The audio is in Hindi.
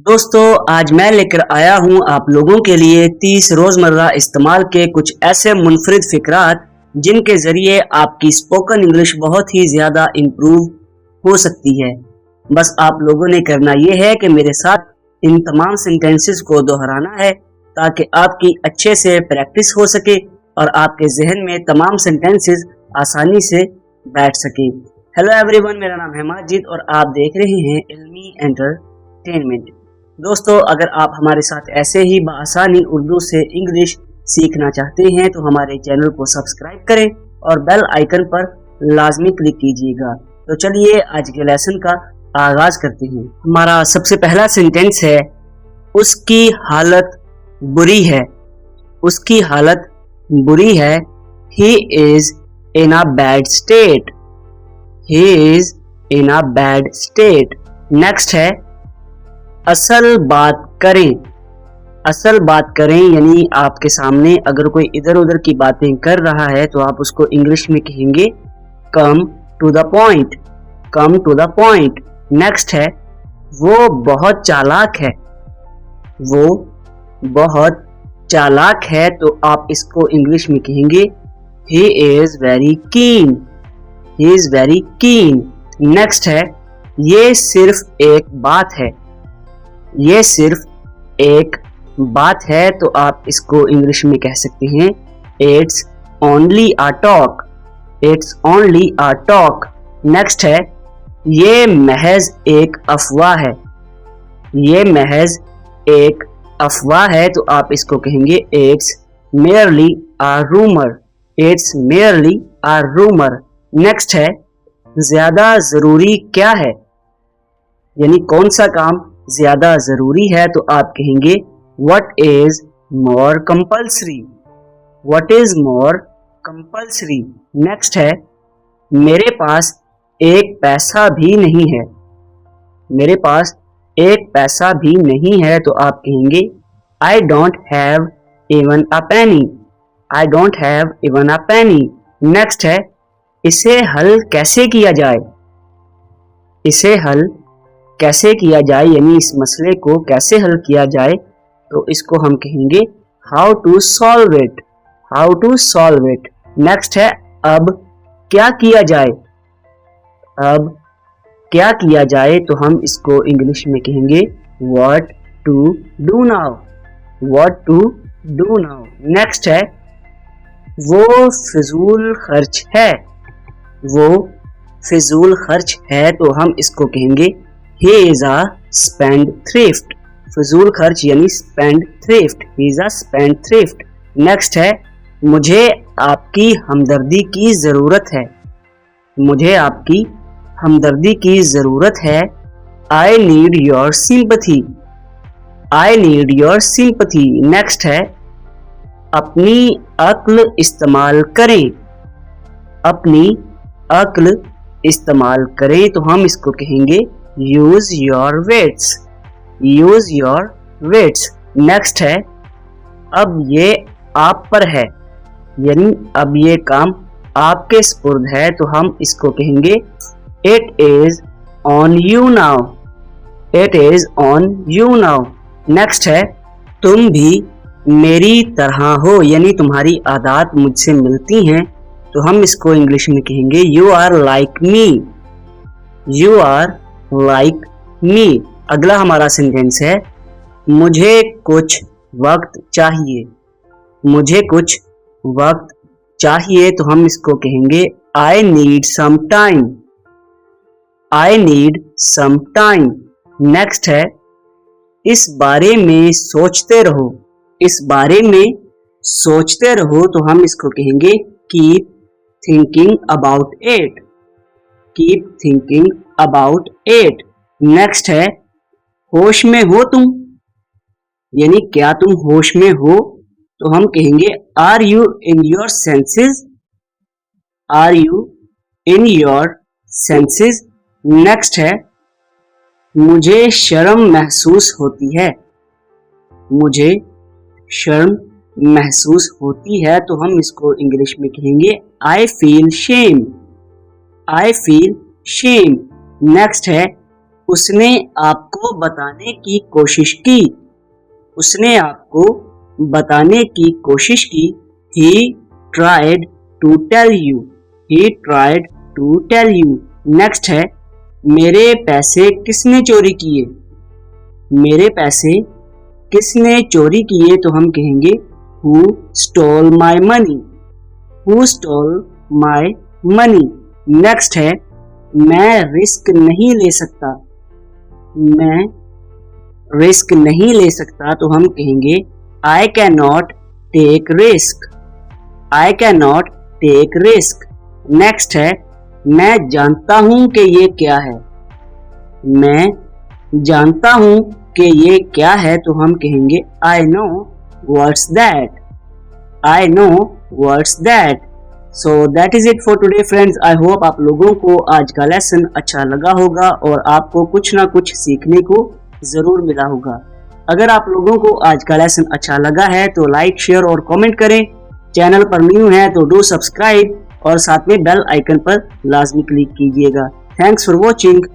दोस्तों आज मैं लेकर आया हूं आप लोगों के लिए 30 रोज़मर्रा इस्तेमाल के कुछ ऐसे मुनफरिद फ़िक्रात जिनके ज़रिए आपकी स्पोकन इंग्लिश बहुत ही ज़्यादा इम्प्रूव हो सकती है। बस आप लोगों ने करना ये है कि मेरे साथ इन तमाम सेंटेंसेस को दोहराना है ताकि आपकी अच्छे से प्रैक्टिस हो सके और आपके जहन में तमाम सेंटेंसेस आसानी से बैठ सके। हेलो एवरीवन, मेरा नाम है माजिद और आप देख रहे हैं इल्मी एंटरटेनमेंट। दोस्तों अगर आप हमारे साथ ऐसे ही बआसानी उर्दू से इंग्लिश सीखना चाहते हैं तो हमारे चैनल को सब्सक्राइब करें और बेल आइकन पर लाजमी क्लिक कीजिएगा। तो चलिए आज के लेसन का आगाज करते हैं। हमारा सबसे पहला सेंटेंस है, उसकी हालत बुरी है। उसकी हालत बुरी है। He is in a bad state. He is in a bad state. Next है, असल बात करें। असल बात करें यानी आपके सामने अगर कोई इधर उधर की बातें कर रहा है तो आप उसको इंग्लिश में कहेंगे come to the point. Come to the point. Next है, वो बहुत चालाक है। वो बहुत चालाक है तो आप इसको इंग्लिश में कहेंगे he is very keen. He is very keen. Next है, ये सिर्फ एक बात है। ये सिर्फ एक बात है तो आप इसको इंग्लिश में कह सकते हैं it's only a talk. It's only a talk. Next है, ये महज एक अफवाह है। ये महज एक अफवाह है तो आप इसको कहेंगे it's merely a rumour. It's merely a rumour. Next है, ज्यादा जरूरी क्या है यानी कौन सा काम ज्यादा जरूरी है तो आप कहेंगे what is more compulsory. What is more compulsory. Next है, मेरे पास एक पैसा भी नहीं है। मेरे पास एक पैसा भी नहीं है तो आप कहेंगे I don't have even a Penney. I don't have even a Penney. Next है, इसे हल कैसे किया जाए। इसे हल कैसे किया जाए यानी इस मसले को कैसे हल किया जाए तो इसको हम कहेंगे how to solve it. How to solve it. Next है, अब क्या किया जाए। अब क्या किया जाए तो हम इसको इंग्लिश में कहेंगे what to do now. What to do now. Next है, वो फिजूल खर्च है। वो फिजूल खर्च है तो हम इसको कहेंगे he is a spendthrift। फजूल खर्च यानी spendthrift। he is a spendthrift। Next है, मुझे आपकी हमदर्दी की जरूरत है। मुझे आपकी हमदर्दी की जरूरत है। I need your sympathy। I need your sympathy। Next है, अपनी अक्ल इस्तेमाल करें। अपनी अक्ल इस्तेमाल करें तो हम इसको कहेंगे use your wits. Use your wits. Next है, अब ये आप पर है यानी अब ये काम आपके स्पुर्द है तो हम इसको कहेंगे it is on you now. It is on you now. Next है, तुम भी मेरी तरह हो यानी तुम्हारी आदत मुझसे मिलती हैं तो हम इसको इंग्लिश में कहेंगे you are like me. You are like me. अगला हमारा सेंटेंस है, मुझे कुछ वक्त चाहिए। मुझे कुछ वक्त चाहिए तो हम इसको कहेंगे I need some time. I need some time. Next है, इस बारे में सोचते रहो। इस बारे में सोचते रहो तो हम इसको कहेंगे keep thinking about it. Keep thinking about it. Next है, होश में हो तुम यानी क्या तुम होश में हो तो हम कहेंगे are you in your senses. Are you in your senses. Next है, मुझे शर्म महसूस होती है। मुझे शर्म महसूस होती है तो हम इसको इंग्लिश में कहेंगे I feel shame. I feel shame. Next है, उसने आपको बताने की कोशिश की। उसने आपको बताने की कोशिश की। He tried to tell you. He tried to tell you. Next है मेरे पैसे किसने चोरी किए। मेरे पैसे किसने चोरी किए तो हम कहेंगे Who stole my money? Who stole my money? Next है मैं रिस्क नहीं ले सकता। मैं रिस्क नहीं ले सकता तो हम कहेंगे I cannot take risk. I cannot take risk. Next है मैं जानता हूं कि ये क्या है। मैं जानता हूं कि ये क्या है तो हम कहेंगे I know what's that. I know what's that. So that is it for today friends. I hope आप लोगों को आज का लेसन अच्छा लगा होगा और आपको कुछ ना कुछ सीखने को जरूर मिला होगा। अगर आप लोगों को आज का लेसन अच्छा लगा है तो लाइक शेयर और कमेंट करें। चैनल पर न्यू है तो डू सब्सक्राइब और साथ में बेल आइकन पर लाजमी क्लिक कीजिएगा। Thanks for watching.